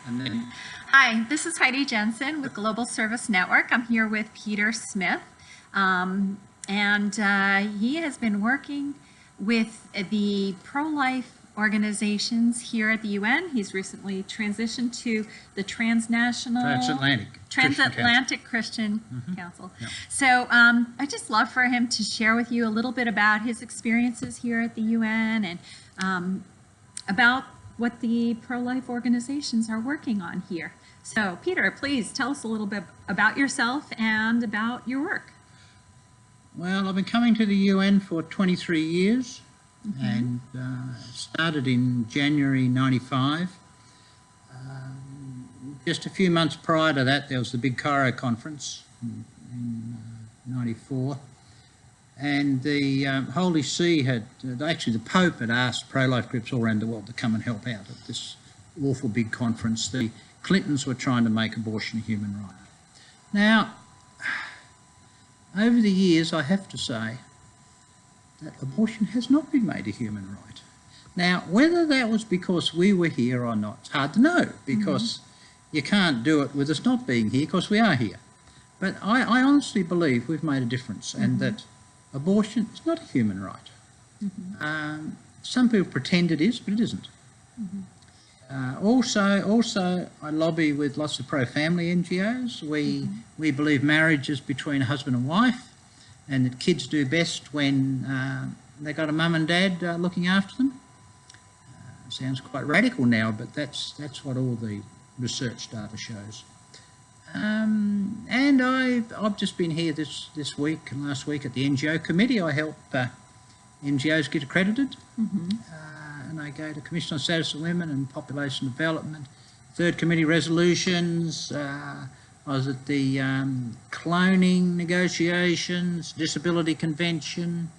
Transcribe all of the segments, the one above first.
And then, Hi, this is Heidi Jensen with Global Service Network. I'm here with Peter Smith, and he has been working with the pro-life organizations here at the UN. He's recently transitioned to the Transatlantic Christian Council. Yeah. So I'd just love for him to share with you a little bit about his experiences here at the UN and about what the pro-life organizations are working on here. So Peter, please tell us a little bit about yourself and about your work. well, I've been coming to the UN for 23 years and started in January 95. Just a few months prior to that, there was the big Cairo conference in 94. And the Holy See had, actually the Pope had asked pro-life groups all around the world to come and help out at this awful big conference. The Clintons were trying to make abortion a human right. Now, over the years, I have to say that abortion has not been made a human right. Now, whether that was because we were here or not, it's hard to know, because you can't do it with us not being here, because we are here. But I honestly believe we've made a difference, and that abortion is not a human right. Some people pretend it is, but it isn't. Also, I lobby with lots of pro-family NGOs. We believe marriage is between a husband and wife, and that kids do best when they got a mum and dad looking after them. Sounds quite radical now, but that's what all the research data shows. And I've just been here this week and last week at the NGO committee. I help NGOs get accredited, and I go to Commission on Status of Women and Population Development, third committee resolutions. I was at the cloning negotiations, Disability Convention,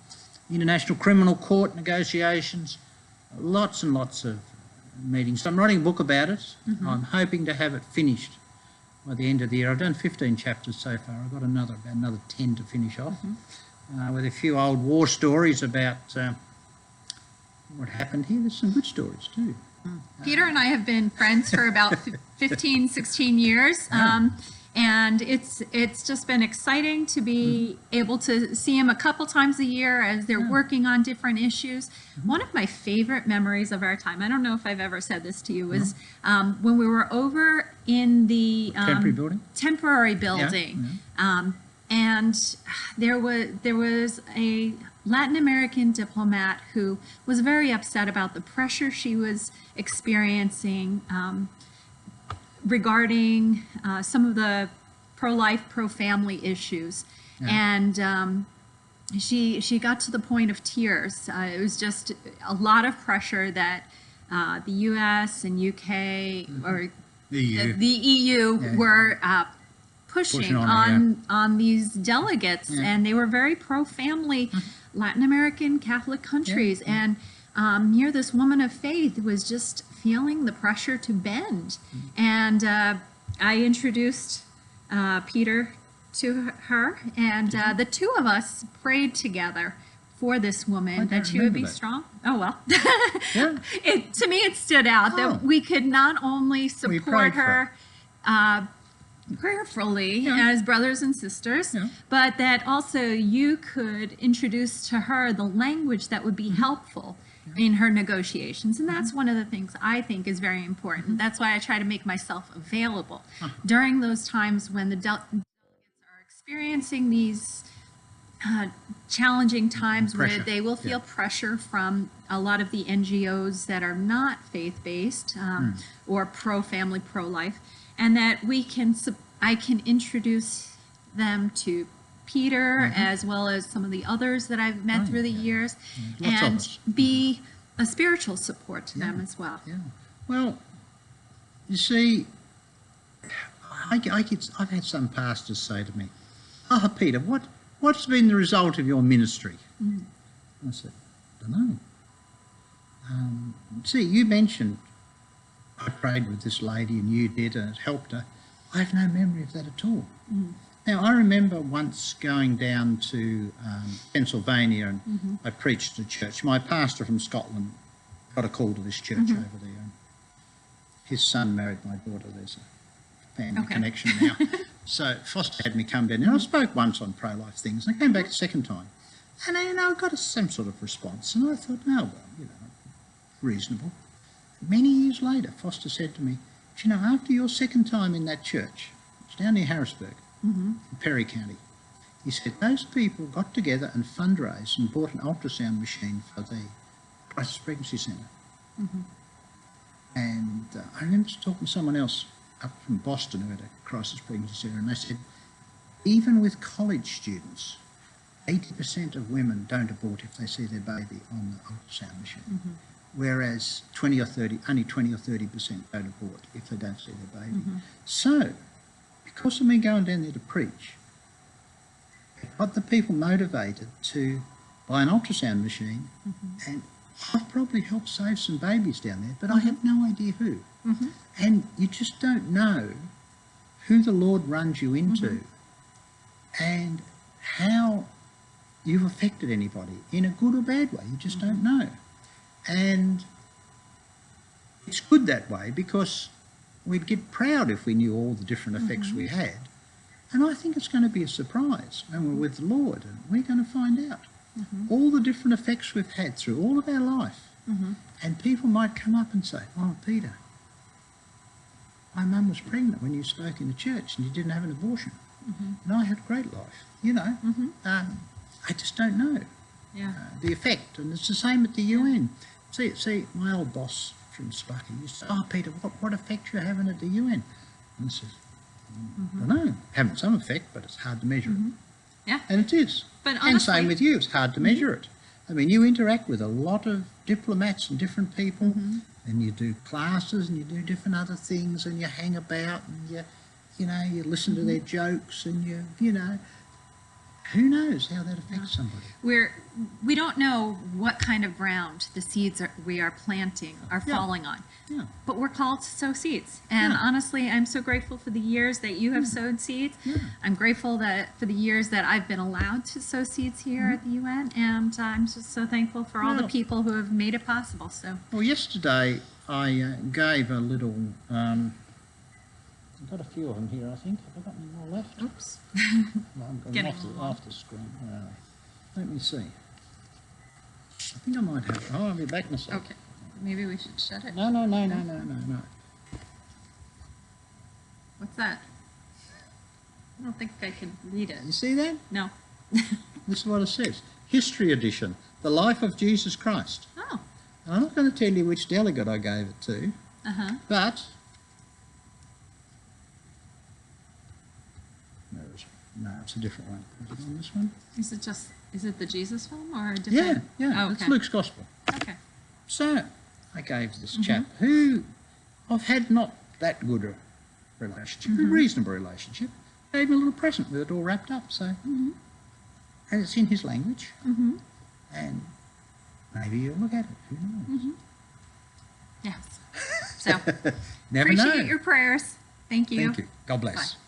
International Criminal Court negotiations, lots and lots of meetings. So I'm writing a book about it. I'm hoping to have it finished by the end of the year. I've done 15 chapters so far. I've got about another 10 to finish off, with a few old war stories about what happened here. There's some good stories too. Peter and I have been friends for about 15, 16 years. And it's just been exciting to be able to see him a couple times a year as they're working on different issues. One of my favorite memories of our time, I don't know if I've ever said this to you, was when we were over in the temporary building. And there was a Latin American diplomat who was very upset about the pressure she was experiencing regarding some of the pro-life, pro-family issues. And she got to the point of tears. It was just a lot of pressure that the US and UK or the EU were pushing on these delegates, and they were very pro-family Latin American Catholic countries. And here this woman of faith was just feeling the pressure to bend. And I introduced Peter to her, and the two of us prayed together for this woman that she would be strong. Oh, well. To me, it stood out that we could not only support her prayerfully as brothers and sisters, but that also you could introduce to her the language that would be helpful in her negotiations. And that's one of the things I think is very important. That's why I try to make myself available during those times when the delegates are experiencing these challenging times where they will feel pressure from a lot of the NGOs that are not faith-based or pro-family, pro-life, and that I can introduce them to Peter as well as some of the others that I've met through the years, and be a spiritual support to them as well. Well, you see, I've had some pastors say to me, "Oh, Peter, what's been the result of your ministry?" I said, "I don't know. See, you mentioned I prayed with this lady and you did, and it helped her. I have no memory of that at all." Now, I remember once going down to Pennsylvania, and I preached at a church. My pastor from Scotland got a call to this church over there. his son married my daughter. There's a family connection now. So Foster had me come down, and I spoke once on pro-life things, and I came back a second time. And I got some sort of response, and I thought, no, well, reasonable. Many years later, Foster said to me, do you know, after your second time in that church, it's down near Harrisburg, in Perry County, he said, those people got together and fundraised and bought an ultrasound machine for the Crisis Pregnancy Centre. And I remember talking to someone else up from Boston who had a Crisis Pregnancy Centre, and they said, even with college students, 80% of women don't abort if they see their baby on the ultrasound machine, whereas only 20 or 30% don't abort if they don't see their baby. So, because of me going down there to preach, it got the people motivated to buy an ultrasound machine, and I've probably helped save some babies down there, but I have no idea who. And you just don't know who the Lord runs you into and how you've affected anybody in a good or bad way. You just don't know. And it's good that way, because we'd get proud if we knew all the different effects we had. And I think it's going to be a surprise when we're with the Lord, and we're going to find out all the different effects we've had through all of our life. And people might come up and say, oh, Peter, my mum was pregnant when you spoke in the church and you didn't have an abortion. And I had a great life. I just don't know the effect. And it's the same at the UN. See, my old boss from Spucky used to say, oh, Peter, what effect you having at the UN? And I says, I don't know, having some effect, but it's hard to measure it. Yeah. And it is. But honestly, and same with you, it's hard to measure it. I mean, you interact with a lot of diplomats and different people, and you do classes and you do different other things, and you hang about and you listen to their jokes, and who knows how that affects somebody. We don't know what kind of ground the seeds we are planting are falling on. But we're called to sow seeds. And honestly, I'm so grateful for the years that you have sowed seeds. I'm grateful for the years that I've been allowed to sow seeds here at the UN. And I'm just so thankful for all the people who have made it possible. Well, yesterday I gave a little... I've got a few of them here, I think. Have I got any more left? Oops. No, I'm going off the screen. Let me see. I think I might have... Oh, I'll be back in a second. Okay. Maybe we should shut it. No. What's that? I don't think I can read it. You see that? No. This is what it says. History edition. The Life of Jesus Christ. Oh. And I'm not going to tell you which delegate I gave it to, but... No, it's a different one. Is it on this one? Is it the Jesus film or a different? Yeah. Oh, It's Luke's Gospel. Okay. So, I gave this chap, who I've had not that good a relationship, a reasonable relationship, gave me a little present with it all wrapped up. So, and it's in his language, and maybe you'll look at it. Who knows? Yes. So, Never appreciate know. your prayers. Thank you. Thank you. God bless. Bye.